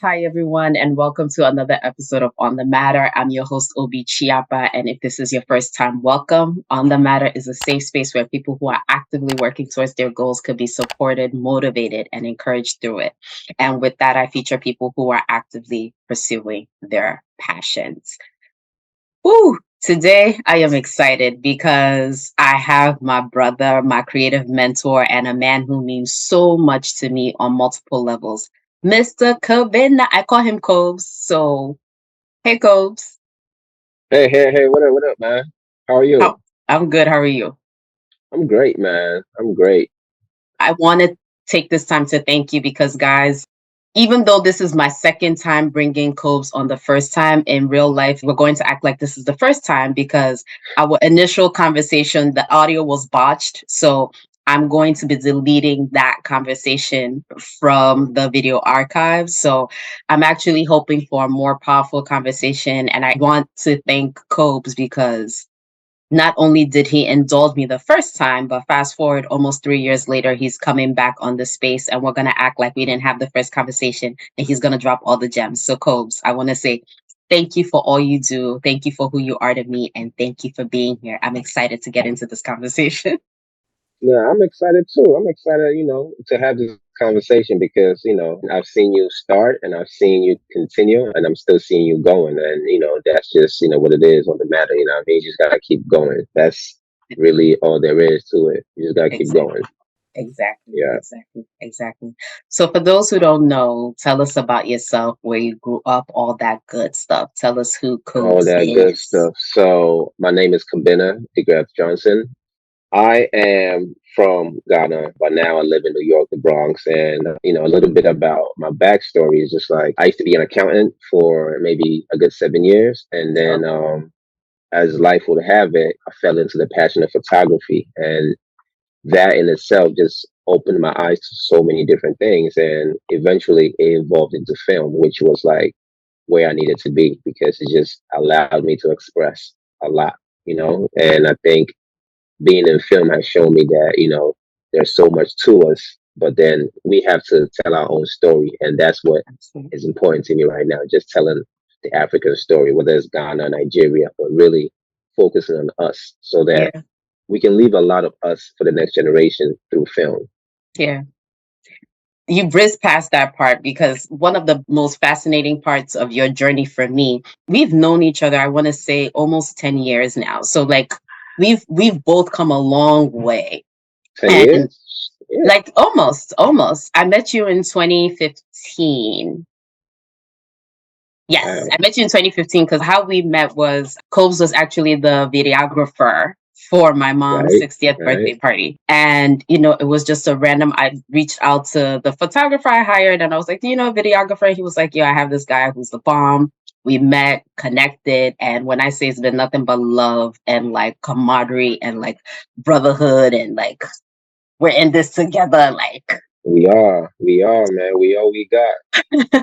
Hi, everyone, and welcome to another episode of On the Matter. I'm your host, Obi Chiapa, and if this is your first time, welcome. On the Matter is a safe space where people who are actively working towards their goals could be supported, motivated, and encouraged through it. And with that, I feature people who are actively pursuing their passions. Woo! Today, I am excited because I have my brother, my creative mentor, and a man who means so much to me on multiple levels. Mr. Kobina. I call him Cobes. So, hey, Cobes. Hey, what up, man? How are you? How I'm good. How are you? I'm great, man. I'm great. I want to take this time to thank you because, guys, even though this is my second time bringing Cobes on the first time in real life, we're going to act like this is the first time because our initial conversation, the audio was botched. So I'm going to be deleting that conversation from the video archive. So I'm actually hoping for a more powerful conversation. And I want to thank Cobes because not only did he indulge me the first time, but fast forward almost 3 years later, he's coming back on the space and we're going to act like we didn't have the first conversation and he's going to drop all the gems. So, Cobes, I want to say thank you for all you do. Thank you for who you are to me. And thank you for being here. I'm excited to get into this conversation. Yeah, I'm excited too. I'm excited, to have this conversation because, I've seen you start and I've seen you continue and I'm still seeing you going. And, that's just, what it is on the matter. What I mean? You just got to keep going. That's really all there is to it. You just got to keep Exactly. going. Exactly, Yeah. exactly. So, for those who don't know, tell us about yourself, where you grew up, all that good stuff. Tell us who All Cobes that good is. stuff. So my name is Kobina, deGraft-Johnson. I am from Ghana, but now I live in New York, the Bronx. And, a little bit about my backstory is just like I used to be an accountant for maybe a good 7 years. And then, as life would have it, I fell into the passion of photography. And that in itself just opened my eyes to so many different things. And eventually it evolved into film, which was like where I needed to be because it just allowed me to express a lot. And I think being in film has shown me that there's so much to us, but then we have to tell our own story, and that's what Absolutely. is important to me right now, just telling the African story, whether it's Ghana, Nigeria, but really focusing on us so that Yeah, we can leave a lot of us for the next generation through film. yeah. You breezed past that part because one of the most fascinating parts of your journey for me, we've known each other, I want to say almost 10 years now. So like we've both come a long way. 10 And years? Yeah. like almost. I met you in 2015. Yes, Wow. I met you in 2015 because how we met was Cobes was actually the videographer for my mom's Right. 60th Right. birthday party. And, it was just a random, I reached out to the photographer I hired and I was like, do you know a videographer? He was like, yeah, I have this guy who's the bomb. We met, connected. And when I say it's been nothing but love and like camaraderie and like brotherhood and like we're in this together, like We are, man. We all we got.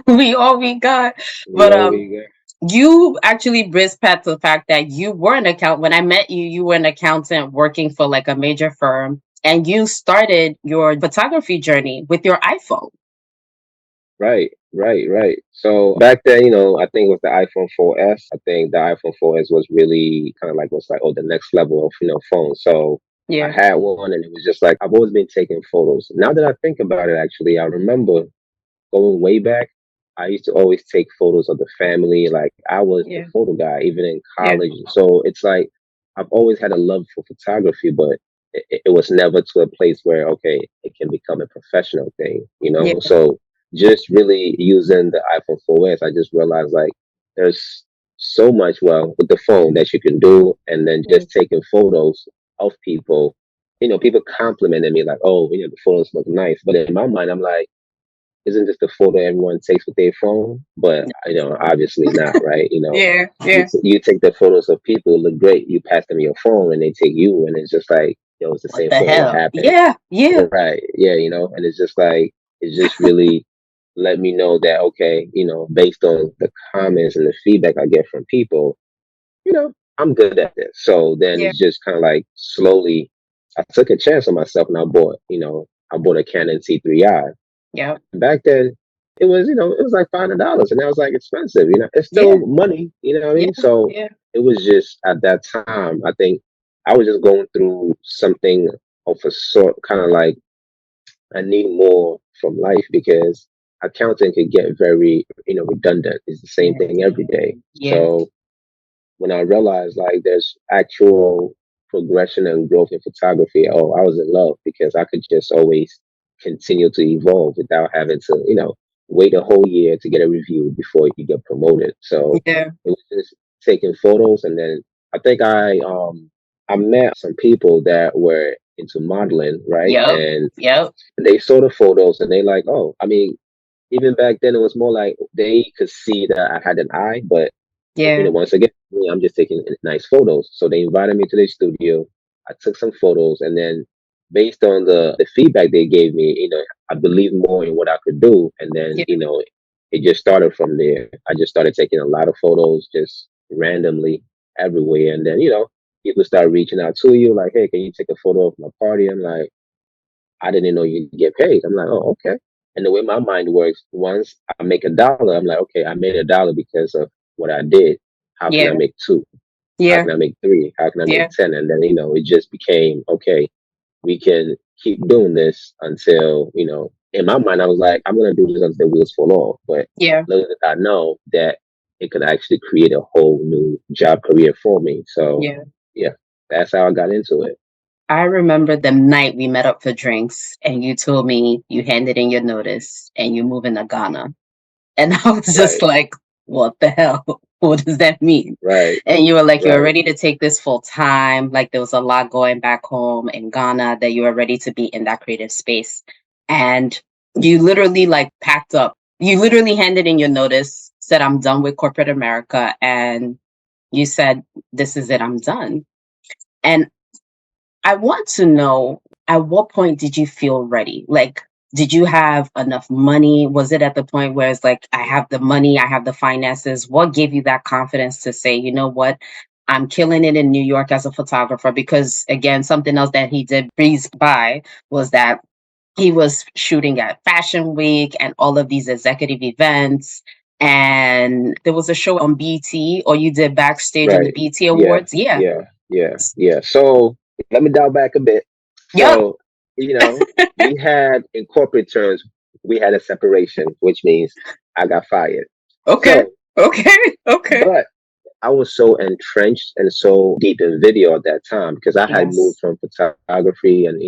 we all we got. We But all we got. you actually brisked past the fact that you were an accountant. When I met you, you were an accountant working for like a major firm, and you started your photography journey with your iPhone. Right. So back then, I think with the iPhone 4S, I think the iPhone 4S was really kind of like was like, oh, the next level of, phone. So I Yeah, had one and it was just like I've always been taking photos. Now that I think about it, actually, I remember going way back. I used to always take photos of the family. Like I was the yeah, photo guy, even in yeah, college. So it's like I've always had a love for photography, but it was never to a place where okay, it can become a professional thing. yeah, So just really using the iPhone 4S, I just realized like there's so much with the phone that you can do, and then yeah, just taking photos of people. People complimented me like, oh, the photos look nice, but in my mind, I'm like isn't this the photo everyone takes with their phone? But obviously not, right? Yeah, You yeah. you take the photos of people look great. You pass them your phone, and they take you, and it's just like, it's the What same the photo. What hell? happened? Yeah, yeah, Right? Yeah, and it's just like it's just really let me know that okay, based on the comments and the feedback I get from people, I'm good at this. So then yeah, it's just kind of like slowly, I took a chance on myself and I bought a Canon T3i. yeah, Back then, it was like $500, and that was like expensive. It's yeah, still money. You know what I yeah, mean? So yeah, it was just at that time. I think I was just going through something of a sort, kind of like I need more from life because accounting could get very, redundant. It's the same thing every day. yeah, So when I realized like there's actual progression and growth in photography, oh, I was in love because I could just always continue to evolve without having to, wait a whole year to get a review before you get promoted. So yeah. it was just taking photos, and then I think I met some people that were into modeling, right? Yep, And yep, they saw the photos and they like, oh, I mean, even back then it was more like they could see that I had an eye, but yeah, once again, I'm just taking nice photos. So they invited me to their studio. I took some photos, and then based on the feedback they gave me, I believed more in what I could do, and then yeah, it just started from there. I just started taking a lot of photos just randomly everywhere, and then people start reaching out to you like, hey, can you take a photo of my party? I'm like, I didn't know you get paid. I'm like, oh, okay. And the way my mind works, once I make $1, I'm like, okay, I made $1 because of what I did. How can I yeah, make two? How yeah, can I make three? How can I make yeah, 10? And then, it just became, okay, we can keep doing this until, in my mind, I was like, I'm going to do this until the wheels fall off. But yeah, little did I know that it could actually create a whole new job career for me. So, yeah. yeah, that's how I got into it. I remember the night we met up for drinks and you told me you handed in your notice and you're moving to Ghana. And I was just Right, like, what the hell? What does that mean? right, And you were like, you were right, ready to take this full time. Like there was a lot going back home in Ghana that you were ready to be in that creative space. And you literally like packed up. You literally handed in your notice, said, I'm done with corporate America. And you said, this is it, I'm done. And I want to know, at what point did you feel ready? Like, did you have enough money? Was it at the point where it's like, I have the money, I have the finances? What gave you that confidence to say, you know what, I'm killing it in New York as a photographer? Because again, something else that he did breeze by was that he was shooting at Fashion Week and all of these executive events. And there was a show on BT, or you did backstage on the right. BT Yeah, Awards. Yeah. yeah, yeah, yeah. So let me dial back a bit. Yep. So, we had in corporate terms, we had a separation, which means I got fired. Okay. So, Okay. Okay. but I was so entrenched and so deep in video at that time because I had moved Yes. from photography and,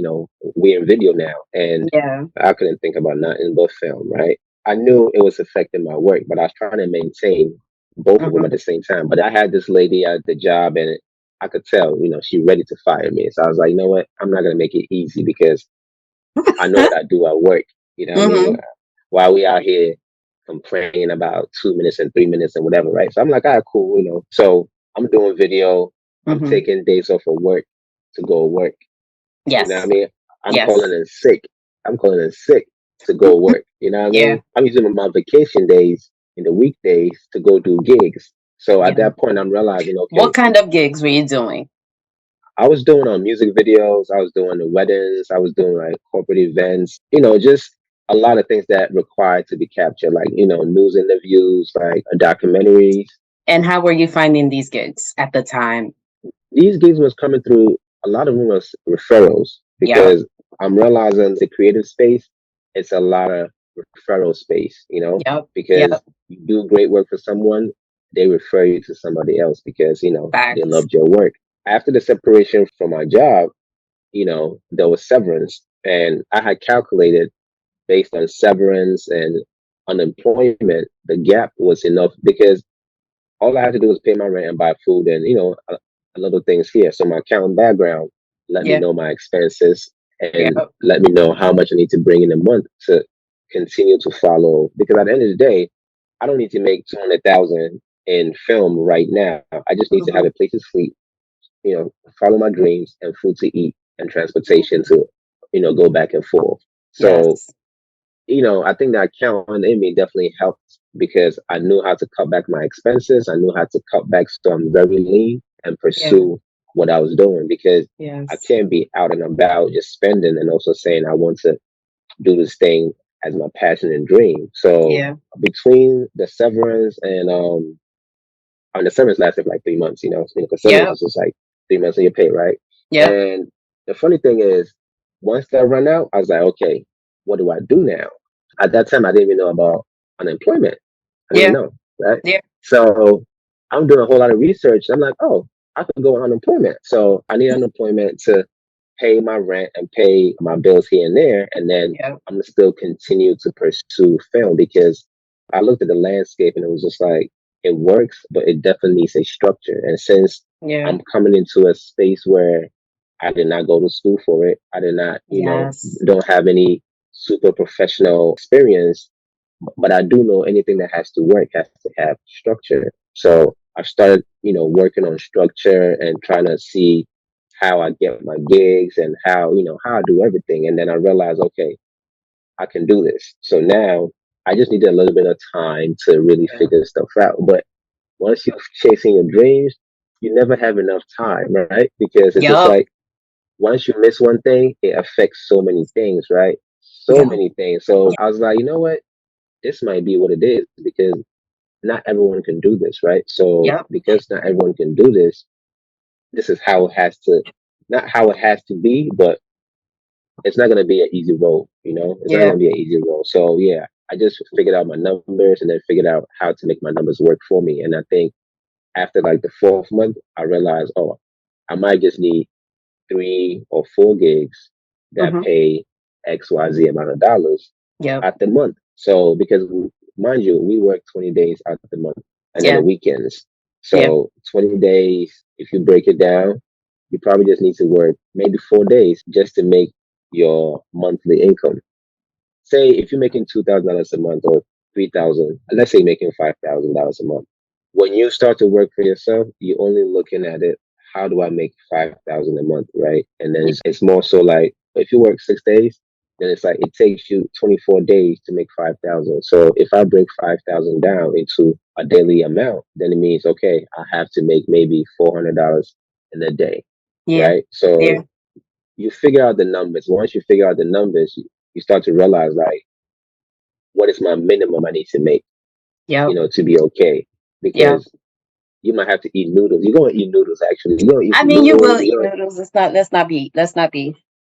we're in video now. And Yeah. I couldn't think about nothing but film, right? I knew it was affecting my work, but I was trying to maintain both of them Hmm. at the same time. But I had this lady at the job and I could tell, she ready to fire me. So I was like, you know what? I'm not going to make it easy because I know what I do at work. You know what I mean? Hmm. While we out here complaining about 2 minutes and 3 minutes and whatever, right? So I'm like, all right, cool, So I'm doing video. I'm Hmm. taking days off of work to go work. You know what I Yes. mean? I'm calling Yes. in sick. I'm calling in sick to go work. You know what I Yeah. mean? I'm using my vacation days in the weekdays to go do gigs. So at Yeah. that point, I'm realizing, What okay, kind of gigs were you doing? I was doing music videos. I was doing the weddings. I was doing like corporate events. Just a lot of things that required to be captured, like news interviews, like documentaries. And how were you finding these gigs at the time? These gigs was coming through. A lot of them was referrals Yep. because I'm realizing the creative space. It's a lot of referral space, Yep. because Yep. you do great work for someone, they refer you to somebody else because they Facts. loved your work. After the separation from my job, there was severance. And I had calculated based on severance and unemployment, the gap was enough because all I had to do was pay my rent and buy food and, a little things here. So my accounting background let me Yeah. know my expenses and Yep. let me know how much I need to bring in a month to continue to follow, because at the end of the day, I don't need to make 200,000 in film right now. I just need to have Hmm. a place to sleep, follow my dreams and food to eat and transportation to, go back and forth. So, Yes. I think that account in me definitely helped because I knew how to cut back my expenses. I knew how to cut back so I'm very lean and Yeah. pursue what I was doing, because I Yes. can't be out and about just spending and also saying I want to do this thing as my passion and dream. So Yeah. between the severance and the severance lasted for like 3 months, because severance Yep. is just like 3 months of your pay, right? Yep. And the funny thing is, once that run out, I was like, okay, what do I do now? At that time, I didn't even know about unemployment. I didn't even Yeah. know, right? Yeah. So I'm doing a whole lot of research. I'm like, oh, I could go on unemployment. So I need unemployment to pay my rent and pay my bills here and there. And then Yeah. I'm gonna still continue to pursue film because I looked at the landscape and it was just like, it works, but it definitely needs a structure. And since Yeah. I'm coming into a space where I did not go to school for it, I did not, Yes. don't have any super professional experience, but I do know anything that has to work has to have structure. So I started, working on structure and trying to see how I get my gigs and how I do everything. And then I realized, okay, I can do this. So now I just needed a little bit of time to really Yeah. figure stuff out. But once you're chasing your dreams, you never have enough time, right? Because it's just Yep. like once you miss one thing, it affects so many things, right? So Yep. many things. So I was like, you know what? This might be what it is because not everyone can do this, right? So Yep. because not everyone can do this, this is how it has to, not how it has to be, but it's not going to be an easy role, it's not going Yeah. to be an easy role. So yeah, I just figured out my numbers and then figured out how to make my numbers work for me. And I think after like the fourth month, I realized, oh, I might just need 3 or 4 gigs that Hmm. pay XYZ amount of dollars Yep. at the month. So because mind you, we work 20 days out of the month and then the Yeah. weekends. Yeah. So 20 days, if you break it down, you probably just need to work maybe 4 days just to make your monthly income. Say if you're making $2,000 a month or 3,000, let's say you're making $5,000 a month. When you start to work for yourself, you're only looking at it. How do I make 5,000 a month, right? And then it's more so like if you work 6 days, then it's like it takes you 24 days to make 5,000. So if I break 5,000 down into a daily amount, then it means okay, I have to make maybe $400 in a day, Yeah. right? Yeah. So you figure out the numbers. Once you figure out the numbers, you start to realize like what is my minimum I need to make, Yep. to be okay. Yep. Because you might have to eat noodles. You're gonna eat noodles actually. You're gonna eat I some mean, you noodles. will eat noodles.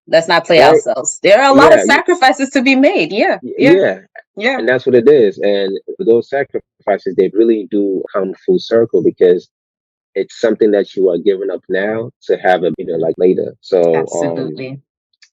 Let's not play Right? ourselves. There are a lot of Yeah, sacrifices to be made. Yeah. Yeah. yeah. Yeah. And that's what it is. And those sacrifices, they really do come full circle because it's something that you are giving up now to have a like later. So Absolutely.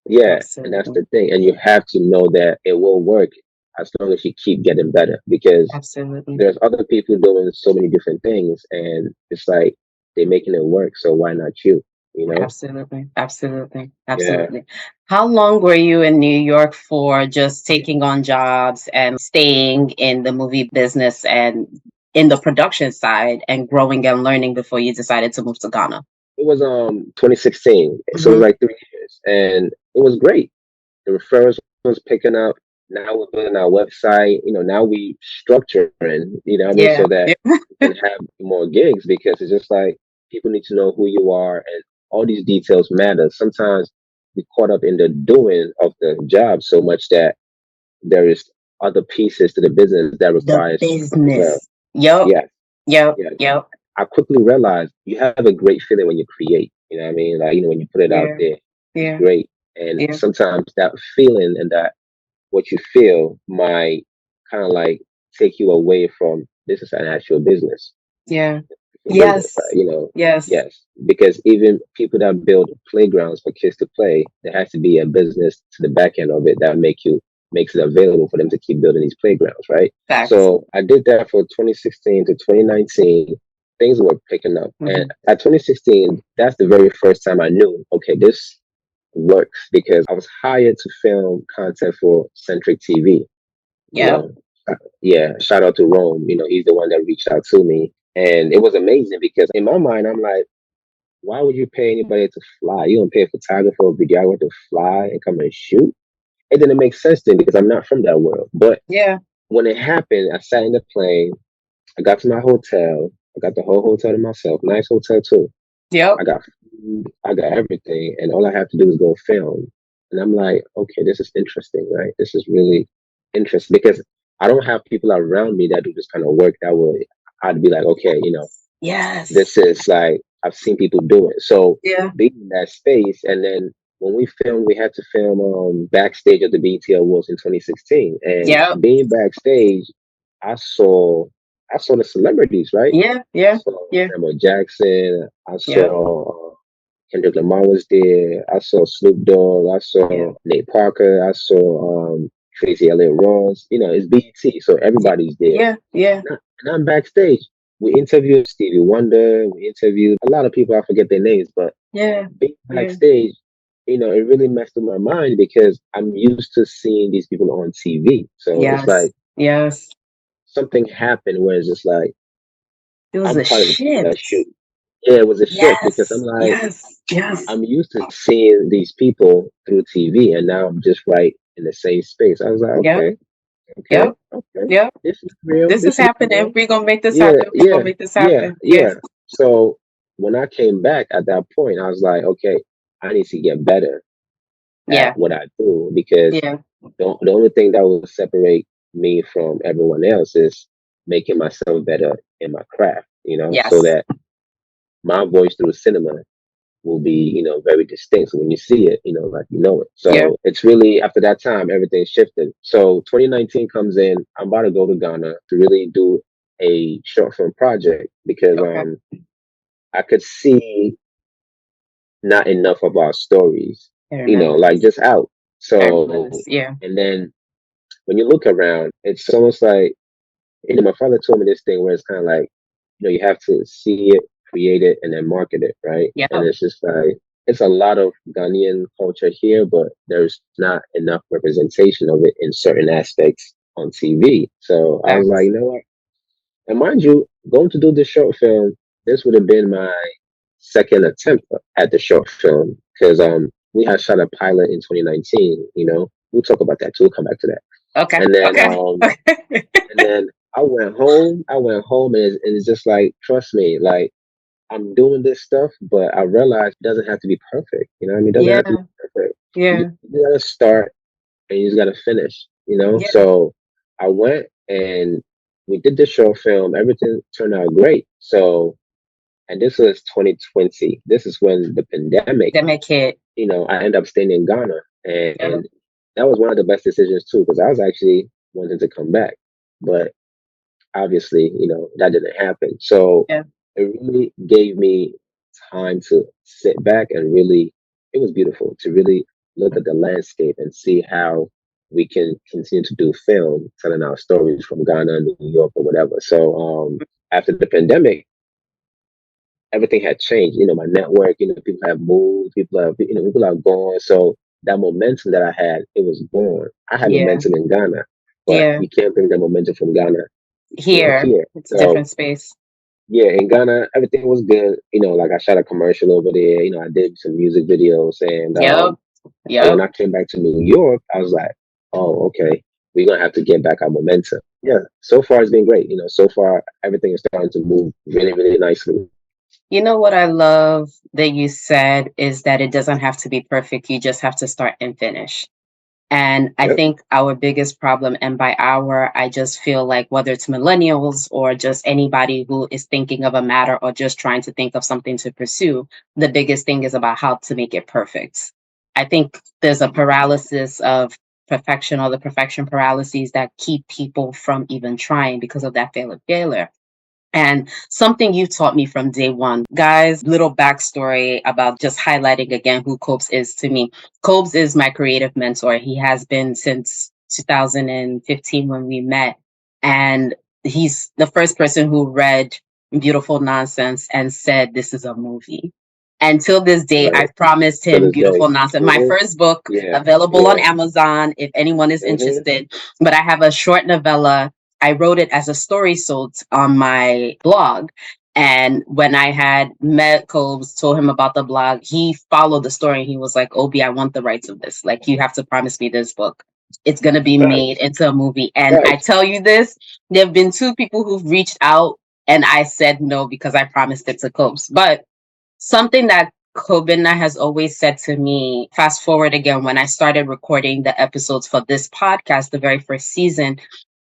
yeah, and that's Absolutely. the thing. And you have to know that it will work as long as you keep getting better because Absolutely. there's other people doing so many different things and it's like they're making it work. So why not you? You know? Absolutely. Absolutely. Yeah. Absolutely. How long were you in New York for, just taking on jobs and staying in the movie business and in the production side and growing and learning before you decided to move to Ghana? It was 2016. So it was Hmm. like 3 years. And it was great. The referrals was picking up. Now we're building our website. Now we structuring, what I mean, Yeah. so that Yeah. we can have more gigs because it's just like people need to know who you are and all these details matter. Sometimes we caught up in the doing of the job so much that there is other pieces to the business that The requires as well. business. Yep. Yeah, Yep. yeah. Yep. I quickly realized you have a great feeling when you create. You know what I mean? Like, when you put it out Yeah. there, it's Yeah. great. And Yeah. sometimes that feeling and that what you feel might kind of like take you away from this is an actual business. Yeah. For business, Yes. Yes. yes. Because even people that build playgrounds for kids to play, there has to be a business to the back end of it that makes it available for them to keep building these playgrounds, right? Facts. So I did that for 2016 to 2019. Things were picking up, and Hmm. at 2016, that's the very first time I knew, okay, this works because I was hired to film content for Centric TV. You Yep. know, yeah, shout out to Rome. He's the one that reached out to me. And it was amazing because in my mind, I'm like, why would you pay anybody to fly? You don't pay a photographer or videographer to fly and come and shoot. It didn't make sense to me because I'm not from that world. But Yeah. when it happened, I sat in the plane. I got to my hotel. I got the whole hotel to myself. Nice hotel too. Yep. I got food. I got everything, and all I have to do is go film. And I'm like, okay, this is interesting, right? This is really interesting because I don't have people around me that do this kind of work that would. I'd be like, okay, Yes. this is like I've seen people do it. So Yeah. being in that space, and then when we filmed, we had to film backstage at the BET Awards in 2016, and Yep. being backstage, I saw I saw the celebrities, right? Yeah. I Yeah. saw Yeah. Samuel Jackson. I Yep. saw Kendrick Lamar was there. I saw Snoop Dogg. I Yeah. saw Nate Parker. I saw Tracy Elliott Ross. It's BET, so everybody's there. Yeah. Yeah. And I'm backstage. We interviewed Stevie Wonder. We interviewed a lot of people. I forget their names, but Yeah. being Yeah. backstage, it really messed with my mind because I'm used to seeing these people on TV. So it's Yes. like Yes. something happened where it's just like It was I'm a part of the people that shift. shoot. Yeah, it was a shift because I'm Yes. like Yes. Yes. I'm used to seeing these people through TV, and now I'm just right in the same space. I was like, Yep. okay, okay, Yep. okay, Yep. this is real. This is This is happening. real. We're gonna make this Yeah, happen. We're gonna yeah, make this yeah, happen. yeah. Yes. So when I came back at that point, I was like, okay, I need to get better at Yeah. what I do because Yeah. the only thing that will separate me from everyone else is making myself better in my craft, so Yes. that my voice through cinema will be, very distinct. So when you see it, like you know it. Yeah. So it's really after that time, everything shifted. So 2019 comes in. I'm about to go to Ghana to really do a short film project because Okay. I could see not enough of our stories, Very nice. like just out. Very So nice. Yeah. and then when you look around, it's almost like my father told me this thing where it's kind of like, you have to see it, create it, and then market it, right? And Yep. it's just like, it's a lot of Ghanaian culture here, but there's not enough representation of it in certain aspects on TV. So I was like, Facts. you know what? And mind you, going to do this short film, this would have been my second attempt at the short film because we had shot a pilot in 2019. We'll talk about that too. We'll come back to that. Okay. And then Okay. Okay. and then I went home. And it's just like, trust me, like I'm doing this stuff, but I realized it doesn't have to be perfect. You know what I mean? It doesn't have to be Yeah. perfect. You, Yeah. you gotta start and you just gotta finish. Yeah. So I went and we did the short film. Everything turned out great. So, and this was 2020. This is when the pandemic. Pandemic hit. I ended up staying in Ghana, Yep. and that was one of the best decisions too, because I was actually wanting to come back, but obviously, that didn't happen. So Yeah. it really gave me time to sit back and really, it was beautiful to really look at the landscape and see how we can continue to do film, telling our stories from Ghana, New York, or whatever. So after the pandemic, everything had changed. My network, people have moved, people are gone. So that momentum that I had, it was gone. I had Yeah. momentum in Ghana, but Yeah. you can't bring the momentum from Ghana, Here. here. It's a So different space. yeah, in Ghana, everything was good. Like I shot a commercial over there. I did some music videos, and Yep. but when Yep. I came back to New York, I was like, oh, okay, we're gonna have to get back our momentum. Yeah, so far it's been great. So far everything is starting to move really, really nicely. You know what I love that you said is that it doesn't have to be perfect. You just have to start and finish. And I Yep. think our biggest problem, and by our, I just feel like whether it's millennials or just anybody who is thinking of a matter or just trying to think of something to pursue, the biggest thing is about how to make it perfect. I think there's a paralysis of perfection or the perfection paralyses that keep people from even trying because of that failure. And something you taught me from day one, guys, little backstory about just highlighting again who Copes is to me. Copes is my creative mentor. He has been since 2015 when we met. And he's the first person who read Beautiful Nonsense and said, this is a movie. And till this day, Right. I've promised To him this day. Beautiful Nonsense. My Hmm. first book, Yeah. available on Yeah. Amazon if anyone is Hmm. interested. But I have a short novella. I wrote it as a story salt on my blog. And when I had met Cobes, told him about the blog, he followed the story and he was like, Obi, I want the rights of this. Like, you have to promise me this book. It's going to be made Facts. into a movie. And I Facts. tell you this, there have been two people who've reached out and I said no because I promised it to Cobes. But something that Kobina has always said to me, fast forward again, when I started recording the episodes for this podcast, the very first season,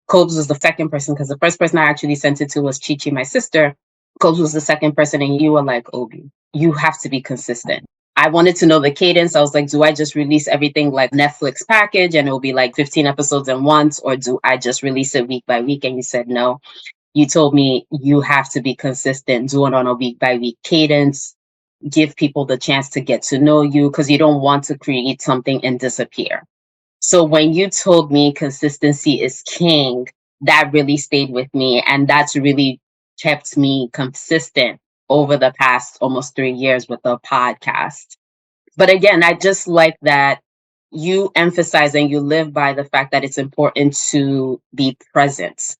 Cobes was the second person because the first person I actually sent it to was Chi Chi, my sister. Cobes was the second person, and you were like, Obi, you have to be consistent. I wanted to know the cadence. I was like, do I just release everything like Netflix package and it'll be like 15 episodes in once, or do I just release it week by week? And you said no. You told me you have to be consistent, do it on a week by week cadence, give people the chance to get to know you because you don't want to create something and disappear. So when you told me consistency is king, that really stayed with me. And that's really kept me consistent over the past almost 3 years with the podcast. But again, I just like that you emphasize and you live by the fact that it's important to be present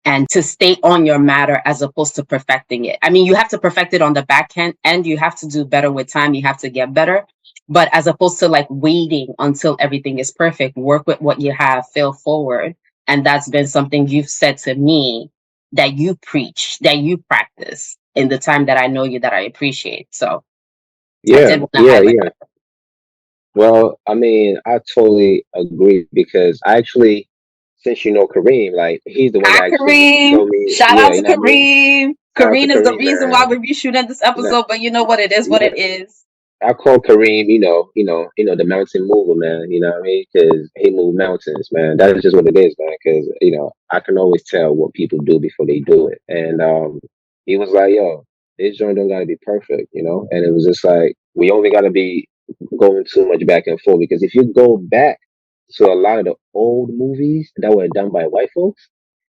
and to stay on your matter as opposed to perfecting it. I mean, you have to perfect it on the back end and you have to do better with time. You have to get better. But as opposed to like waiting until everything is perfect, work with what you have, fail forward. And that's been something you've said to me that you preach, that you practice in the time that I know you that I appreciate. So I Yeah. did want to Yeah. highlight Yeah. Well, I mean, I totally agree because I actually, since you know Kareem, like he's the one Hi, that actually Kareem. showed me. Shout Yeah, out you to know what I mean. Kareem. Shout out to Kareem is the Kareem, reason why man. we're reshooting this Nah, episode, but you know what it is, what yeah, it is. I call Kareem, the mountain mover, man. You know what I mean? Because he moved mountains, man. That is just what it is, man. Because I can always tell what people do before they do it. And he was like, "Yo, this joint don't gotta be perfect," And it was just like we only gotta be going too much back and forth because if you go back to a lot of the old movies that were done by white folks,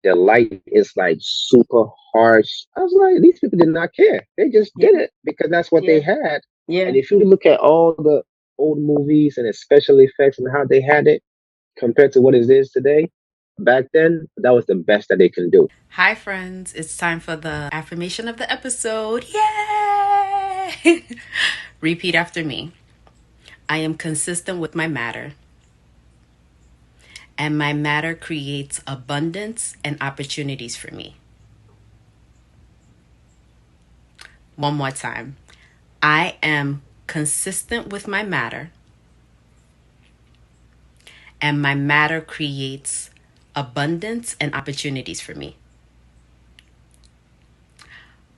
the light is like super harsh. I was like, these people did not care. They just Yeah, did it because that's what they yeah, had. And yeah. if you look at all the old movies and the special effects and how they had it compared to what it is today, back then, that was the best that they can do. Hi, friends. It's time for the affirmation of the episode. Yay! Repeat after me. I am consistent with my matter, and my matter creates abundance and opportunities for me. One more time. I am consistent with my matter, and my matter creates abundance and opportunities for me.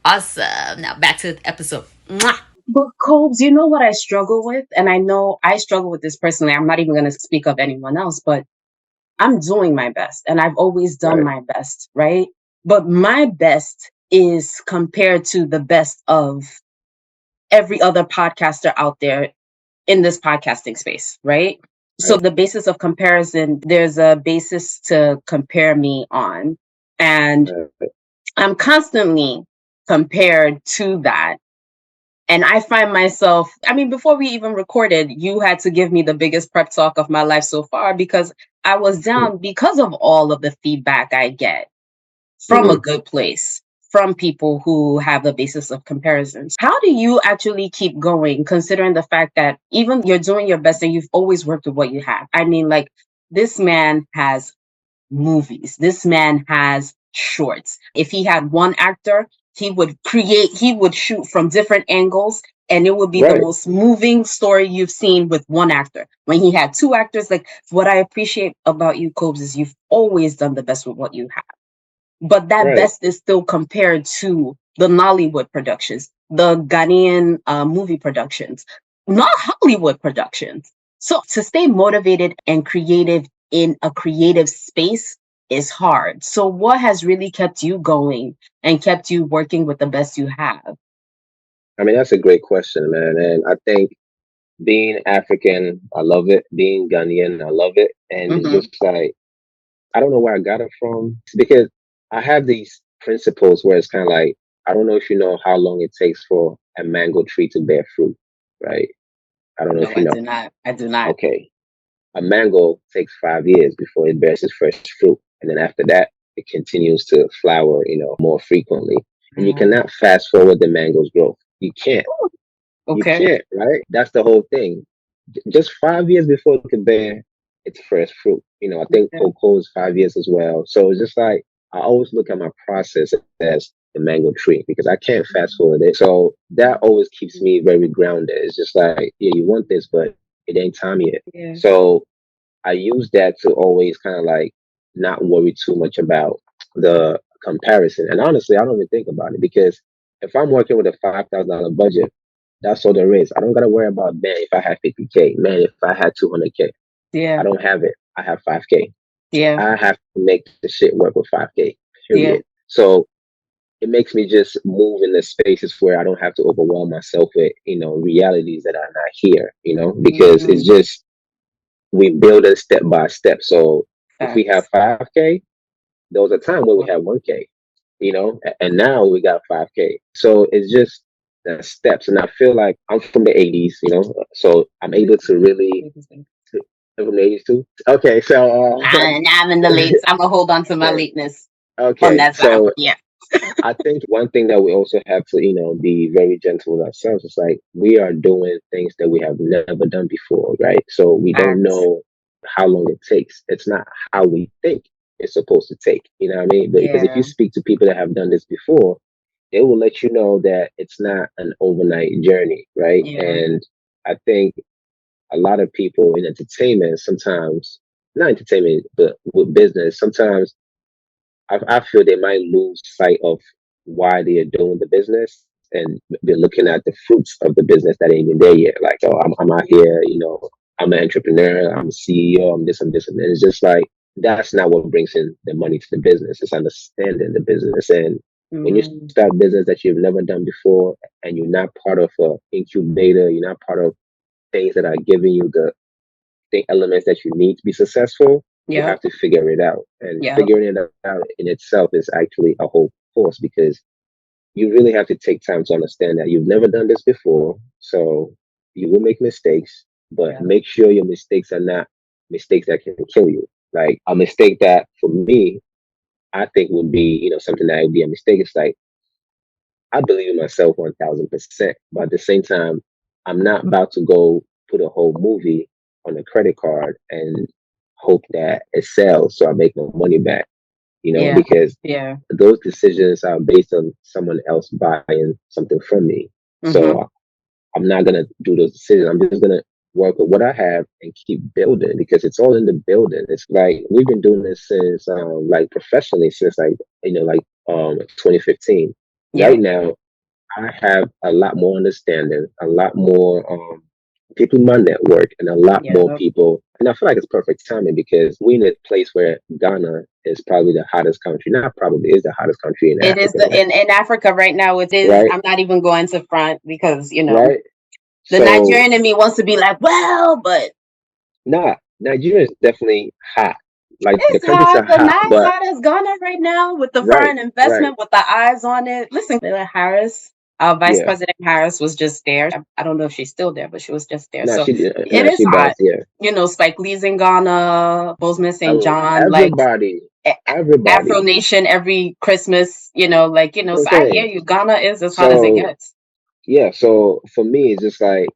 Awesome. Now back to the episode. Mwah! But Cobes, you know what I struggle with? And I know I struggle with this personally. I'm not even going to speak of anyone else, but I'm doing my best and I've always done Right, my best, right? But my best is compared to the best of every other podcaster out there in this podcasting space, right? So right, the basis of comparison, there's a basis to compare me on. And right, I'm constantly compared to that. And I find myself, I mean, before we even recorded, you had to give me the biggest prep talk of my life so far because I was down because of all of the feedback I get from a hmm good place, from people who have a basis of comparisons. How do you actually keep going, considering the fact that even you're doing your best and you've always worked with what you have? I mean, like, this man has movies. This man has shorts. If he had one actor, he would shoot from different angles and it would be the right, most moving story you've seen with one actor. When he had two actors, like what I appreciate about you, Cobes, is you've always done the best with what you have. But that right. best is still compared to the Nollywood productions, the Ghanaian movie productions, not Hollywood productions. So to stay motivated and creative in a creative space is hard. So what has really kept you going and kept you working with the best you have? I mean, that's a great question, man. And I think being African, I love it. Being Ghanaian, I love it. And it's Hmm. just like, I don't know where I got it from because I have these principles where it's kind of like I don't know if you know how long it takes for a mango tree to bear fruit, right? I don't know No, if you I know. do not. I do not. Okay. A mango takes 5 years before it bears its first fruit. And then after that, it continues to flower, more frequently. And you Mm. cannot fast forward the mango's growth. You can't. You Okay. can't, right? That's the whole thing. Just 5 years before it could bear its first fruit. I think Okay. cocoa is 5 years as well. So it's just like I always look at my process as the mango tree because I can't fast forward it. So that always keeps me very grounded. It's just like, yeah, you want this, but it ain't time yet. Yeah. So I use that to always kind of like not worry too much about the comparison. And honestly, I don't even think about it because if I'm working with a $5,000 budget, that's all there is. I don't gotta worry about, man, if I had 50K, man, if I had 200K. I Yeah. don't have it. I have 5K. Yeah. I have to make the shit work with 5K. Yeah. Period. So it makes me just move in the spaces where I don't have to overwhelm myself with, realities that are not here, because it's Mm. just we build it step by step. So if we have Facts. 5K, there was a time where we had 1K, and now we got 5K. So it's just the steps. And I feel like I'm from the 80s, so I'm able to really, I'm from the 80s too. Okay. So, I'm in the late. I'm gonna hold on to my lateness on okay. that side. So Yeah. I think one thing that we also have to, be very gentle with ourselves is like we are doing things that we have never done before, right? So we don't Facts. know how long it takes. It's not how we think it's supposed to take. You know what I mean? But because if you Yeah. speak to people that have done this before, they will let you know that it's not an overnight journey, right? Yeah. And I think a lot of people in entertainment sometimes, not entertainment, but with business, sometimes I feel they might lose sight of why they are doing the business and they're looking at the fruits of the business that ain't even there yet. Like, oh, I'm out here, I'm an entrepreneur, I'm a CEO, I'm this, and it's just like, that's not what brings in the money to the business. It's understanding the business. And when you Mm. start business that you've never done before and you're not part of a incubator, you're not part of things that are giving you the elements that you need to be successful, you Yep. have to figure it out. And Yep. figuring it out in itself is actually a whole course because you really have to take time to understand that you've never done this before. So you will make mistakes, but Yep. make sure your mistakes are not mistakes that can kill you. Like a mistake that for me, I think would be, something that would be a mistake. It's like I believe in myself 1000%. But at the same time, I'm not about to go put a whole movie on a credit card and hope that it sells so I make my money back, Yeah. because Yeah. those decisions are based on someone else buying something from me. Mm-hmm. So I'm not going to do those decisions. I'm just going to work with what I have and keep building because it's all in the building. It's like we've been doing this since, like professionally, since like, like 2015. Right Yep. now, I have a lot more understanding, a lot more people in my network, and a lot more Yep. people. And I feel like it's perfect timing because we're in a place where Ghana is probably the hottest country. Not probably is the hottest country in It is Africa, the in Africa right now. It is. right? I'm not even going to front because Right. the So, Nigerian in me wants to be like, well, but nah, Nigeria is definitely hot. Like the it's countries are hot, but hot, not as but hot as Ghana right now with the right, foreign right, investment, with the eyes on it. Listen, Harris, Vice yeah. President Harris was just there. I don't know if she's still there, but she was just there. Nah, So it nah, is she hot. does, yeah. Spike Lee's in Ghana, Bozeman St. John, like Everybody, A- Afro everybody. Nation every Christmas, You know so what I'm I hear saying? you. Ghana is as hot as it So gets. yeah, so for me, it's just like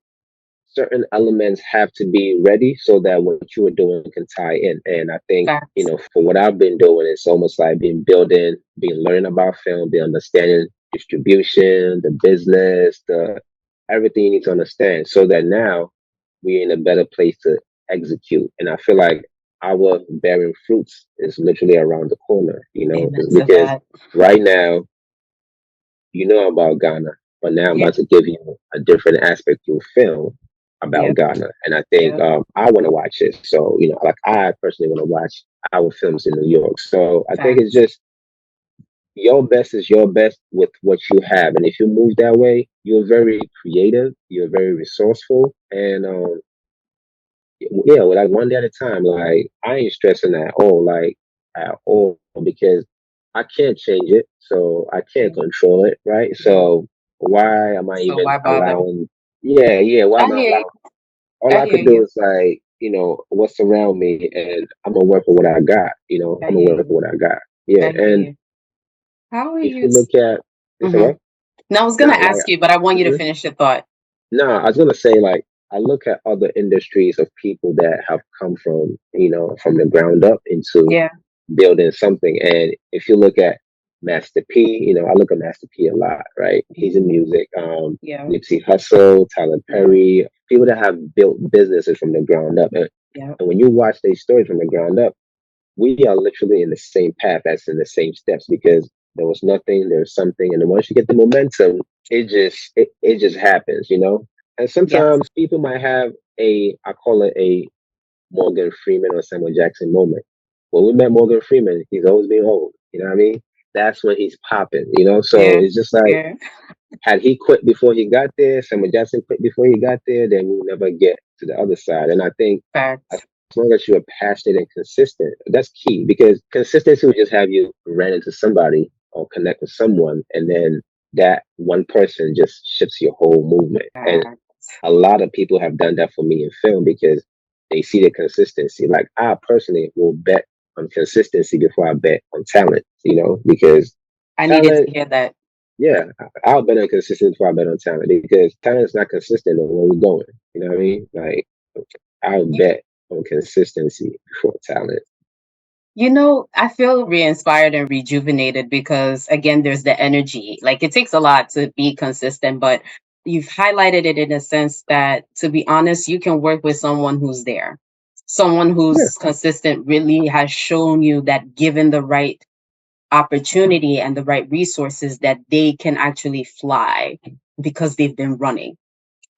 certain elements have to be ready so that what you are doing can tie in. And I think, Facts. for what I've been doing, it's almost like being building, being learning about film, being understanding distribution, the business, the everything you need to understand so that now we're in a better place to execute. And I feel like our bearing fruits is literally around the corner, Amen to because that. right now you know about Ghana, but now I'm Yeah. about to give you a different aspect through film about Yep. Ghana. And I think Yep. I want to watch it. So, like I personally want to watch our films in New York. So I think it's Facts. just your best is your best with what you have. And if you move that way, you're very creative, you're very resourceful. And yeah, well, like one day at a time, like I ain't stressing at all, because I can't change it. So I can't Yeah. control it. Right. Yeah. So Why am I So even why bother? allowing? Yeah, yeah. Why I am I hear you. allowing? All I I hear could do you. is like, what's around me, and I'm gonna work with what I got. I I'm gonna hear work with you. what I got. Yeah, I hear and you. How are if you? you look at, you say Mm-hmm. what? Now I was gonna Not like. ask you, but I want you to Mhm. finish your thought. No, I was gonna say like I look at other industries of people that have come from from the ground up into Yeah. building something. And if you look at Master P, I look at Master P a lot, right? He's in Mm-hmm. music. Yeah. Nipsey Hussle, Tyler Yeah. Perry, people that have built businesses from the ground up. Yeah. And when you watch these stories from the ground up, we are literally in the same path, that's in the same steps, because there was nothing, there's something, and then once you get the momentum, it just happens. And Yes. sometimes people might have I call it a Morgan Freeman or Samuel Jackson moment. When we met Morgan Freeman, he's always been old. You know what I mean? That's when he's popping. So Yeah. it's just like, Yeah. had he quit before he got there, Samuel Jackson quit before he got there, then we'll never get to the other side. And I think as Facts. long as you're passionate and consistent, that's key, because consistency will just have you run into somebody or connect with someone, and then that one person just shifts your whole movement. And Facts. a lot of people have done that for me in film because they see the consistency. Like I personally will bet on consistency before I bet on talent, because I needed talent, to hear that. yeah, I'll bet on consistency before I bet on talent, because talent's not consistent on where we're going. You know what I mean? Like I'll Y- bet on consistency before talent. I feel re-inspired and rejuvenated because again, there's the energy. Like it takes a lot to be consistent, but you've highlighted it in a sense that, to be honest, you can work with someone who's there. Someone Yeah, who's consistent really has shown you that given the right opportunity and the right resources that they can actually fly because they've been running,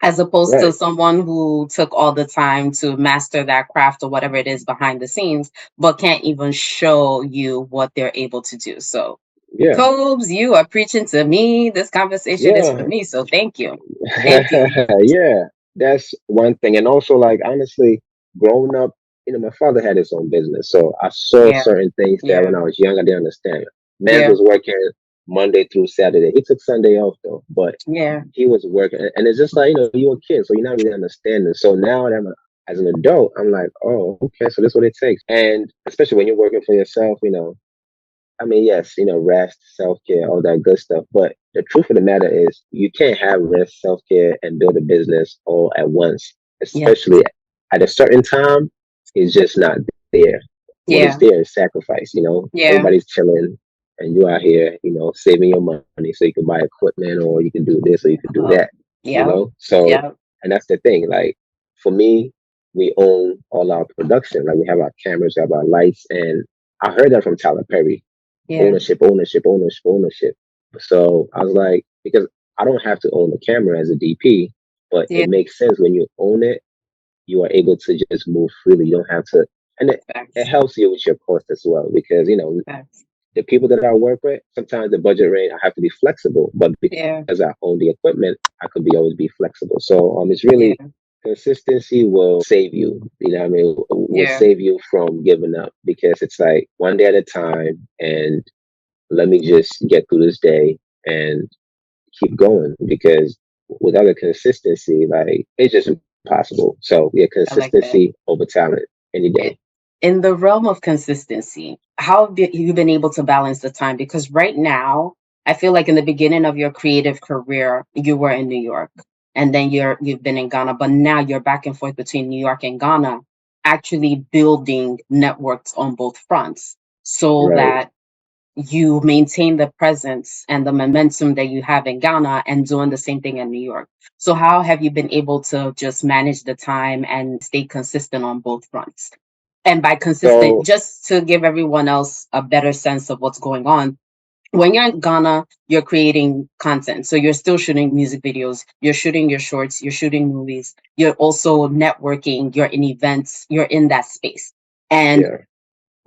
as opposed to right. someone who took all the time to master that craft or whatever it is behind the scenes but can't even show you what they're able to do. So Yeah, Cobes, you are preaching to me. This conversation is for yeah. me, so thank you. Thank you. Yeah, that's one thing. And also, like, honestly, growing up, my father had his own business. So I saw Yeah. certain things that Yeah. when I was young, I didn't understand. Mans Yeah. was working Monday through Saturday. He took Sunday off, though, but Yeah. he was working. And it's just like, you're a kid, so you're not really understanding. So now that as an adult, I'm like, oh, okay, so this is what it takes. And especially when you're working for yourself. I mean, yes, rest, self care, all that good stuff. But the truth of the matter is, you can't have rest, self care, and build a business all at once. Yeah. Especially at a certain time, it's just not there. What is Yeah. there is sacrifice. Yeah. Everybody's chilling, and you out here, saving your money so you can buy equipment, or you can do this, or you can do Oh, that. yeah. So, Yeah. and that's the thing. Like for me, we own all our production. Like we have our cameras, we have our lights, and I heard that from Tyler Perry. Yeah. Ownership, ownership, ownership, ownership. So I was like, because I don't have to own the camera as a DP, but Yeah. it makes sense when you own it, you are able to just move freely. You don't have to, and it Facts. helps you with your cost as well, because Facts. the people that I work with, sometimes the budget range I have to be flexible, but because I Yeah. own the equipment, I could be always be flexible. So it's Yeah. really consistency will save you. You know what I mean? Will Yeah. save you from giving up, because it's like one day at a time, and let me just get through this day and keep going, because without a consistency, like it's just impossible. So yeah, I like consistency that. over talent any day. In the realm of consistency, how have you been able to balance the time? Because right now, I feel like in the beginning of your creative career, you were in New York, and then you've been in Ghana, but now you're back and forth between New York and Ghana, actually building networks on both fronts so Right. that you maintain the presence and the momentum that you have in Ghana and doing the same thing in New York. So how have you been able to just manage the time and stay consistent on both fronts? And by consistent, So just to give everyone else a better sense of what's going on, when you're in Ghana, you're creating content. So you're still shooting music videos, you're shooting your shorts, you're shooting movies, you're also networking, you're in events, you're in that space. And yeah,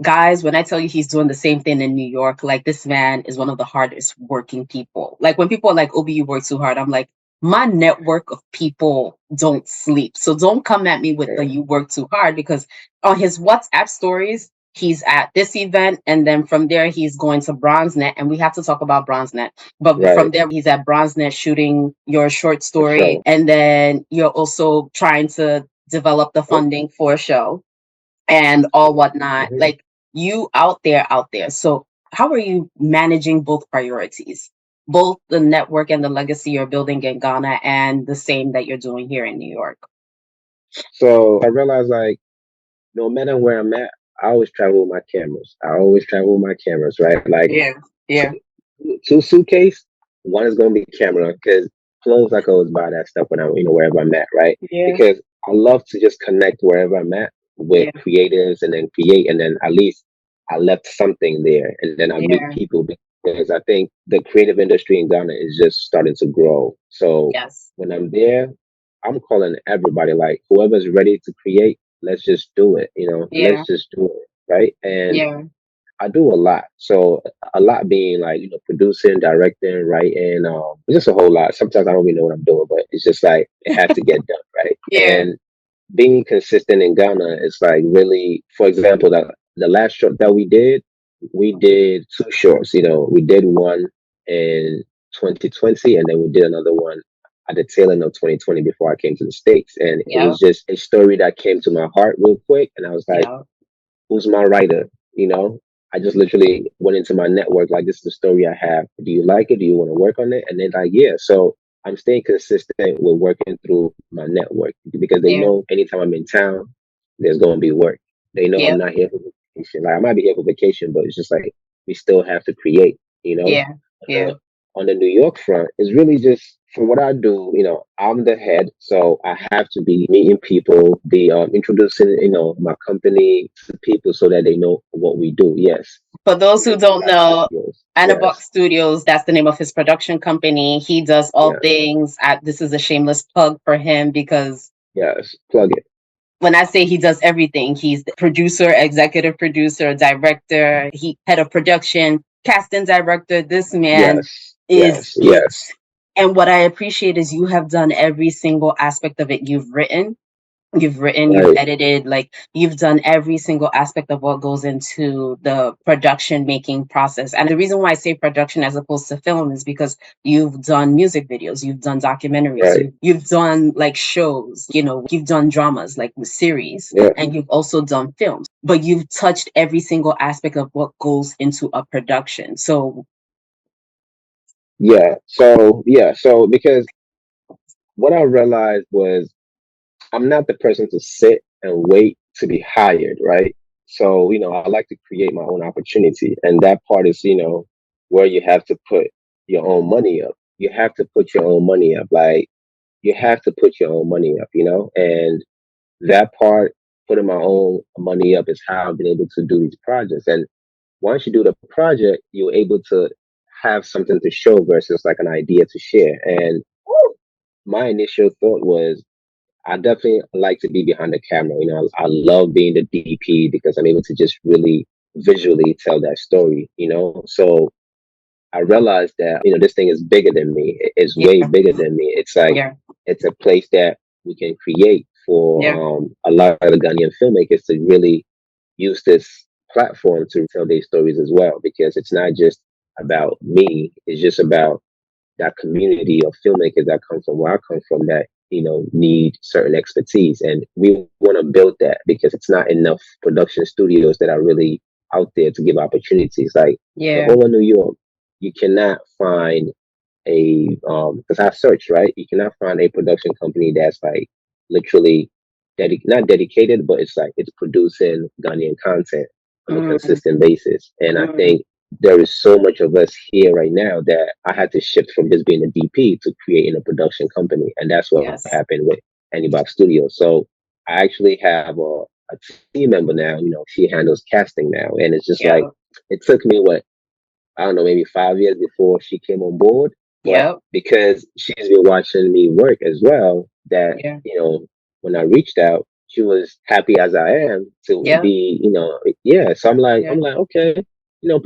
guys, when I tell you he's doing the same thing in New York, like this man is one of the hardest working people. Like when people are like, Obi, you work too hard, I'm like, my network of people don't sleep. So don't come at me with the yeah, you work too hard, because on his WhatsApp stories, he's at this event, and then from there he's going to BronzeNet, and we have to talk about BronzeNet. But from Right. there he's at BronzeNet shooting your short For story, sure. and then you're also trying to develop the Yep. funding for a show and all whatnot. Hmm. Like you out there. So how are you managing both priorities? Both the network and the legacy you're building in Ghana and the same that you're doing here in New York. So I realized like no matter where I'm at, I always travel with my cameras. I always travel with my cameras, right? Like Yeah. Yeah. two suitcase, one is gonna be camera because clothes I can always buy that stuff when I'm wherever I'm at, right? Yeah. Because I love to just connect wherever I'm at with Yeah. creators and then create and then at least I left something there and then I meet Yeah. people because I think the creative industry in Ghana is just starting to grow. So Yes. when I'm there, I'm calling everybody like whoever's ready to create, let's just do it, Yeah. let's just do it. Right. And Yeah. I do a lot. So a lot being like, producing, directing, writing, just a whole lot. Sometimes I don't even know what I'm doing, but it's just like it has to get done, right? Yeah. And being consistent in Ghana is like really, for example, the last short that we did two shorts. We did one in 2020 and then we did another one at the tail end of 2020 before I came to the States. And it Yeah. was just a story that came to my heart real quick. And I was like, Yeah. who's my writer? You know, I just literally went into my network like, this is the story I have. Do you like it? Do you want to work on it? And they're like, yeah. So I'm staying consistent with working through my network because they Yeah. know anytime I'm in town, there's going to be work. They know I'm Yeah. not here for vacation. Like I might be here for vacation, but it's just like we still have to create. You know, Yeah. on Yeah. the New York front, it's really just for what I do. I'm the head, so I have to be meeting people, be introducing my company to people so that they know what we do. Yes, For those who don't Anibok know, Studios. Anibok Yes, Studios, that's the name of his production company. He does all yeah, things. This is a shameless plug for him because yes. Plug it. when I say he does everything, he's the producer, executive producer, director, he head of production, casting director. This man Yes, is yes, it. yes. And what I appreciate is you have done every single aspect of it. You've Right. edited, like you've done every single aspect of what goes into the production making process. And the reason why I say production as opposed to film is because you've done music videos, you've done documentaries, Right. you've done like shows, you've done dramas like series, Yeah. and you've also done films, but you've touched every single aspect of what goes into a production. So Yeah. So because what I realized was I'm not the person to sit and wait to be hired, right? So, I like to create my own opportunity. And that part is, where you have to put your own money up. You have to put your own money up. Like, you have to put your own money up. And that part, putting my own money up, is how I've been able to do these projects. And once you do the project, you're able to have something to show versus like an idea to share. And my initial thought was, I definitely like to be behind the camera. I love being the DP because I'm able to just really visually tell that story. So I realized that, this thing is bigger than me. It's way yeah, bigger than me. It's like, yeah, it's a place that we can create for yeah, a lot of the Ghanaian filmmakers to really use this platform to tell their stories as well, because it's not just about me. It's just about that community of filmmakers that come from where I come from that need certain expertise, and we want to build that because it's not enough production studios that are really out there to give opportunities. Like the yeah, whole of New York, you cannot find a because I searched, right, you cannot find a production company that's like literally not dedicated, but it's like it's producing Ghanaian content on a mm, consistent basis. And I mm, think there is so much of us here right now that I had to shift from just being a DP to creating a production company. And that's what yes, happened with Anibok Studios. So I actually have a team member now, she handles casting now. And it's just like, yeah, it took me I don't know, maybe 5 years before she came on board. But yeah, because she's been watching me work as well, that, yeah, when I reached out, she was happy as I am to yeah, be, yeah. So yeah, okay,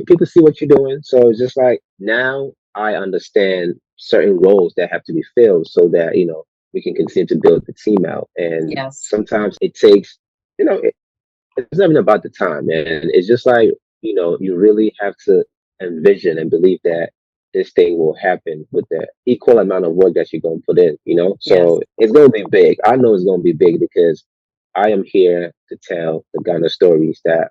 people see what you're doing. So it's just like now I understand certain roles that have to be filled so that, we can continue to build the team out. And yes, sometimes it takes, you know, it's not even about the time, man. It's just like, you really have to envision and believe that this thing will happen with the equal amount of work that you're going to put in, Yes. So it's going to be big. I know it's going to be big because I am here to tell the Ghana stories that,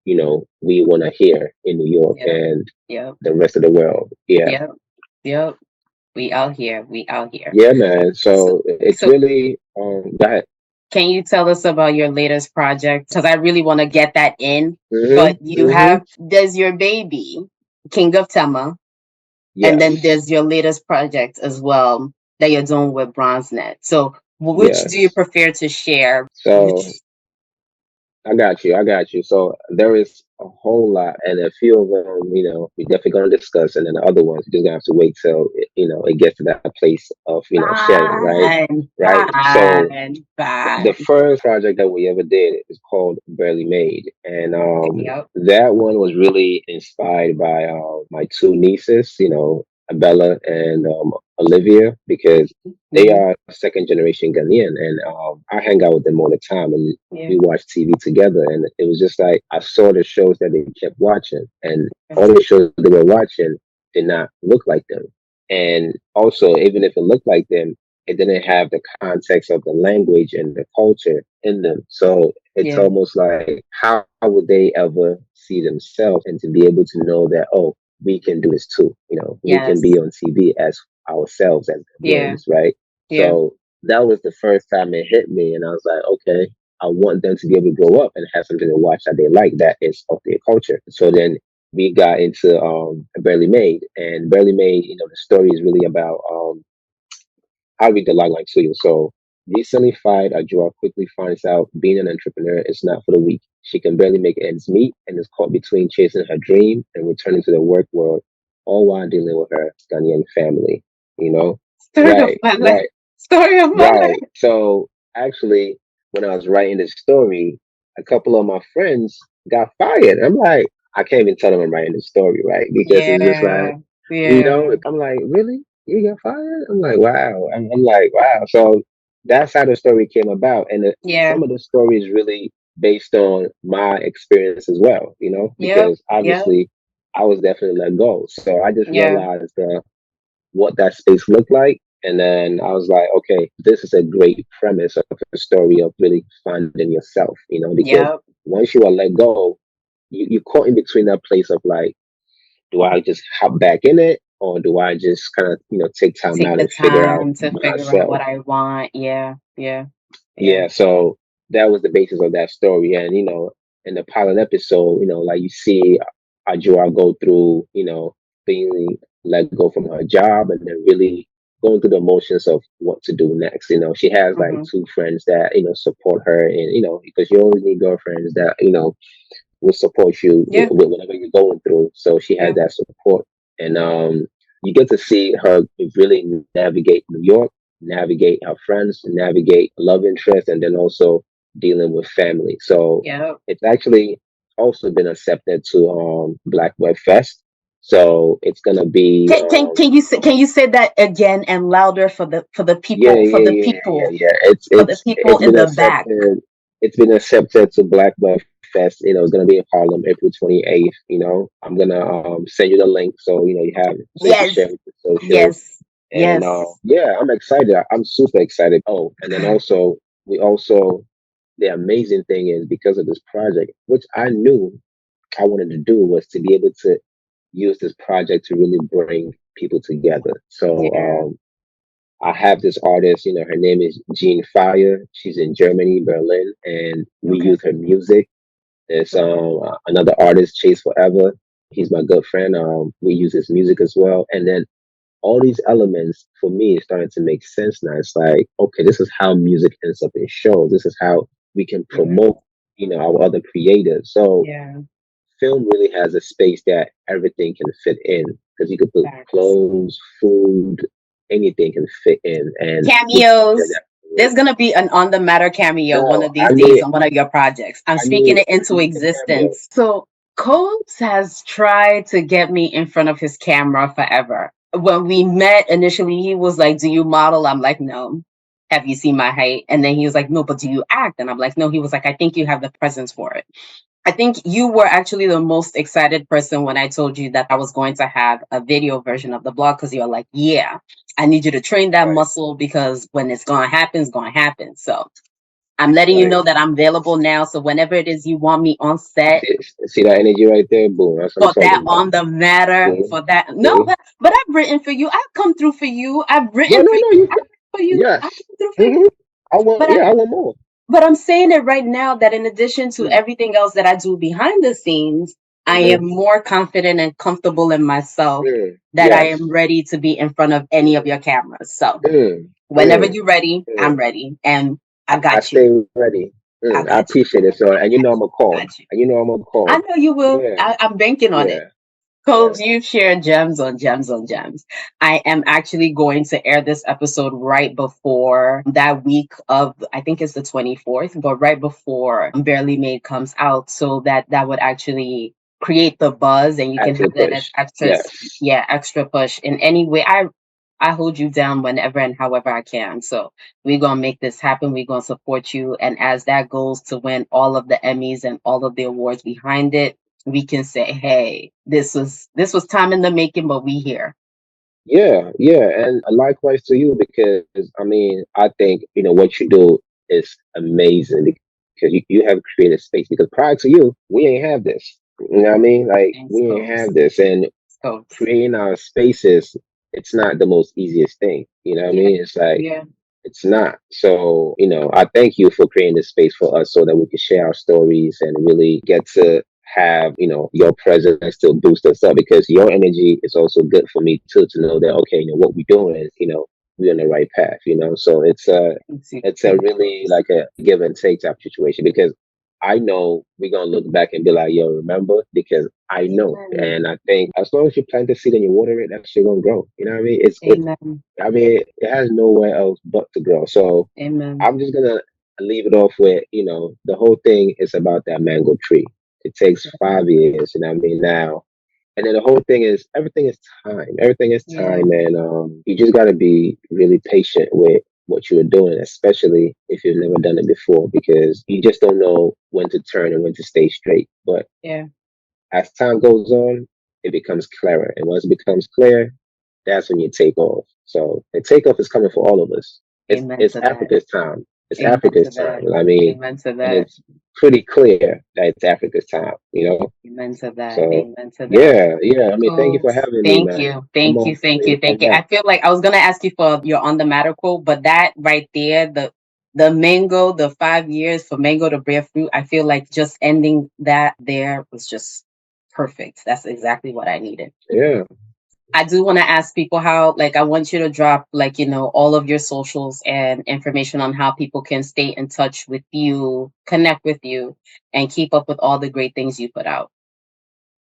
we want to hear in New York Yep. and Yep. the rest of the world. Yeah. Yep. Yep. We out here. We out here. Yeah, man. So, So it's so really, go ahead. can you tell us about your latest project? Because I really want to get that in. Hmm. But Hmm. there's your baby, King of Tema, and then Yes. there's your latest project as well that you're doing with BronzeNet. So, which do you Yes. prefer to share? So Which, I got you. I got you. So there is a whole lot, and a few of them, we're definitely going to discuss, and then the other ones, you're just going to have to wait till it gets to that place of sharing, right? fine, Right. So fine, the fine. first project that we ever did is called Barely Made, and Yep. that one was really inspired by my two nieces, Bella and Olivia, because they Hmm. are second generation Ghanaian, and I hang out with them all the time, and Yeah. we watch TV together, and it was just like I saw the shows that they kept watching, and all Yes. the shows they were watching did not look like them, and also even if it looked like them, it didn't have the context of the language and the culture in them. So it's Yeah. almost like, how would they ever see themselves and to be able to know that, oh, we can do this too? We can be Yes. on TV as ourselves as Yeah. Ghanaians, right? Yeah. So that was the first time it hit me, and I was like, okay, I want them to be able to grow up and have something to watch that they like that is of their culture. So then we got into Barely Made, and Barely Made, the story is really about I'll read the logline to you. So, recently fired, Ajua quickly finds out being an entrepreneur is not for the weak. She can barely make ends meet and is caught between chasing her dream and returning to the work world, all while dealing with her Ghanaian family. You know, Story of right, my life. right, Story of my right. life. So, actually, when I was writing this story, a couple of my friends got fired. I'm like, I can't even tell them I'm writing this story, right? Because it's just like, Yeah. Yeah. I'm like, really? You got fired? I'm like, wow. I'm like, wow. So that's how the story came about. And Yeah. some of the story is really based on my experience as well, Yep. because Yep. obviously I was definitely let go. So I just Yeah. realized what that space looked like. And then I was like, okay, this is a great premise of a story of really finding yourself, because Yep. once you are let go, you're caught in between that place of like, do I just hop back in it, or do I just kind of, take time Take out the and figure out time to figure out myself? what I want. Yeah. Yeah. Yeah. Yeah. So that was the basis of that story. And, in the pilot episode, like you see Ajua go through, being let go from her job and then really going through the motions of what to do next. She has like Hmm. two friends that, support her, and, because you always need girlfriends that, will support you Yeah. with whatever you're going through. So she has Yeah. that support, and you get to see her really navigate New York, navigate her friends, navigate love interest, and then also dealing with family. So Yeah. it's actually also been accepted to Black Web Fest. So it's gonna be Can you say that again and louder for the yeah, people yeah, yeah, yeah, yeah. for the people It's in been the back? accepted. It's been accepted to Black Web Fest. It's gonna be in Harlem, April 28th. I'm gonna send you the link so you have so you can Yes. share with your socials. Yes. And Yes. yeah, I'm excited. I'm super excited. Oh, and then also we also the amazing thing is because of this project, which I knew I wanted to do, was to be able to use this project to really bring people together. So Yeah. I have this artist, her name is Jean Fire. She's in Germany, Berlin, and we Okay. use her music. There's another artist, Chase Forever. He's my good friend. We use his music as well. And then all these elements for me is starting to make sense now. It's like, okay, this is how music ends up in shows. This is how we can Yeah. promote, our other creators. So Yeah. film really has a space that everything can fit in, because you could put Facts. clothes, food, anything can fit in, and we capture Cameos. that. There's gonna be an On the Matter cameo one No, of these days on one of your projects. I'm speaking it I into need the cameo. existence. So Coates has tried to get me in front of his camera forever. When we met initially, he was like, "Do you model?" I'm like, "No." have you seen my height? And then he was like, no, but do you act? And I'm like, no. He was like, I think you have the presence for it. I think you were actually the most excited person when I told you that I was going to have a video version of the blog, because you're like, yeah, I need you to train that Right. muscle, because when it's going to happen, it's going to happen. So I'm letting you Right. know that I'm available now. So whenever it is you want me on set See that energy right there? Boom. That's what I'm for that talking about. On the Matter, See? for that, no, See? but I've written for you. I've come through for you. I've No, written no, for you. no. You I've written for you. I've yes. come through for you. hmm I want. But Yeah, I want more. But I'm saying it right now that in addition to Mm, everything else that I do behind the scenes, I hmm am more confident and comfortable in myself that I Yes. am ready to be in front of any of Mm, your cameras. So mm, whenever mm, you're ready, I'm mm. ready. And I I got you. stay ready. I I got you. appreciate it. So, and you know I'm a I call. got you. And you know I'm a I call. know you will. Yeah. I'm banking on it. Yeah. Yeah. Cobes, you've shared gems on gems on gems. I am actually going to air this episode right before that week of, I think it's the 24th, but right before Barely Made comes out, so that would actually create the buzz and you can Actually have that push. extra, Yes. yeah, extra push in any way. I hold you down whenever and however I can. So we're gonna make this happen. We're gonna support you. And as that goes to win all of the Emmys and all of the awards behind it, we can say, hey, this was time in the making, but we here. Yeah. Yeah. And likewise to you, because I mean, I think, what you do is amazing because you have created space, because prior to you, we ain't have this. You know what I mean? Like, Thanks, we ain't have Copes. this. And Copes. creating our spaces, it's not the most easiest thing. You know what I Yeah, mean? It's like, yeah. it's not. So, I thank you for creating this space for us so that we can share our stories and really get to have, your presence to boost us up, because your energy is also good for me too, to know that, okay, what we're doing is, we're on the right path. So Thanks, you. it's a really like a give and take type situation, because I know we're gonna look back and be like, yo, remember? Because I know. Amen. And I think as long as you plant the seed and you water it, that shit gonna grow. You know what I mean? It's Amen. I mean, it has nowhere else but to grow. So Amen. I'm just gonna leave it off with, the whole thing is about that mango tree. It takes Yeah. 5 years, you know what I mean? Now, and then the whole thing is everything is time. Everything is Yeah. time, and you just gotta be really patient with what you're doing, especially if you've never done it before, because you just don't know when to turn and when to stay straight. But Yeah. as time goes on, it becomes clearer, and once it becomes clear, that's when you take off. So the takeoff is coming for all of us. It's Amen it's to that. Africa's time. It's Amen to Africa's that. time. I mean, Amen to and that. it's pretty clear that it's Africa's time. Amen to that. So Amen to that. yeah, yeah. I mean, thank you for Copes. having me, Thank man. you. I'm Thank you. always Thank ready you. to come Thank you. back. I feel like I was gonna ask you for your On the Matter quote, but that right there, the mango, the 5 years for mango to bear fruit, I feel like just ending that there was just perfect. That's exactly what I needed. Yeah. I do want to ask people how, like, I want you to drop, like, all of your socials and information on how people can stay in touch with you, connect with you, and keep up with all the great things you put out.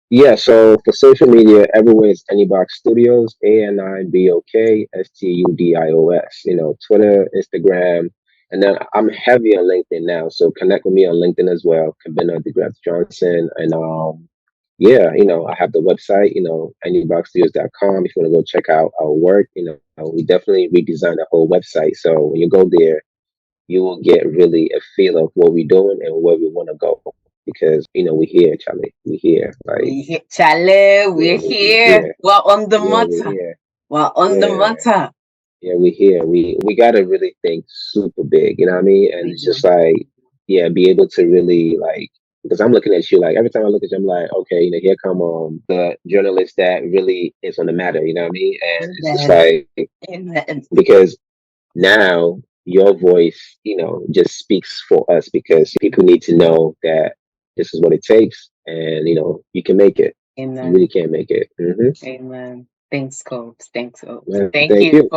Yeah, so for social media, everywhere is Anibok Studios, ANIBOK STUDIOS. Twitter, Instagram, and then I'm heavy on LinkedIn now. So connect with me on LinkedIn as well, Kobina deGraft-Johnson. And yeah, I have the website, AnibokStudios.com if you want to go check out our work. We definitely redesigned the whole website. So when you go there, you will get really a feel of what we're doing and where we want to go. Because we here, Charlie. We here. Like, We here, Charlie, yeah, we're we here. here. We're on the Yeah, we matter. here. We're on the Yeah, matter. yeah, we here. We gotta really think super big. You know what I mean? And We it's just do. like, yeah, be able to really like. Because I'm looking at you, like every time I look at you, I'm like, okay, here come the journalist that really is on the matter. You know what I mean? And it's just Amen. like, Amen. because now your voice, just speaks for us, because people need to know that this is what it takes, and you can make it. You really Amen. can make it. Amen. Thanks, Copes. Thanks, Copes. Man, thank you.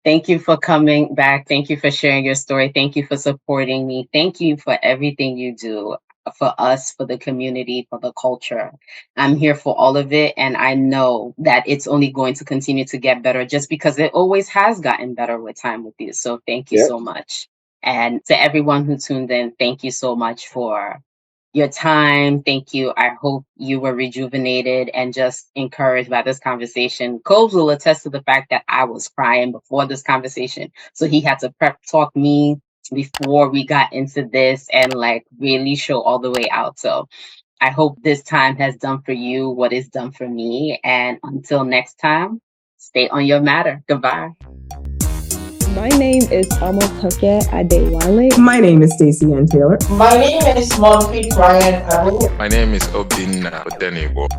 Thank you for coming back. Thank you for sharing your story. Thank you for supporting me. Thank you for everything you do for us, for the community, for the culture. I'm here for all of it. And I know that it's only going to continue to get better, just because it always has gotten better with time with you. So thank you Yep. so much. And to everyone who tuned in, thank you so much for your time. Thank you. I hope you were rejuvenated and just encouraged by this conversation. Cobes will attest to the fact that I was crying before this conversation. So he had to prep talk me before we got into this and like really show all the way out. So I hope this time has done for you what is done for me. And until next time, stay on your matter. Goodbye. My name is Amotoke Adewale. My name is Stacey Ann Taylor. My name is Monfit Ryan Abu. My name is Kobina.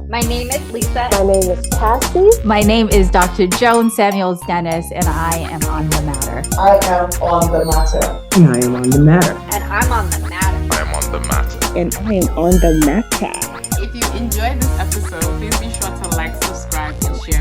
My name is Lisa. My name is Cassie. My name is Dr. Joan Samuels Dennis, and I am on the matter. I am on the matter. And I am on the matter. And I'm on the matter. I am on the matter. And I am on the matter. If you enjoyed this episode, please be sure to like, subscribe, and share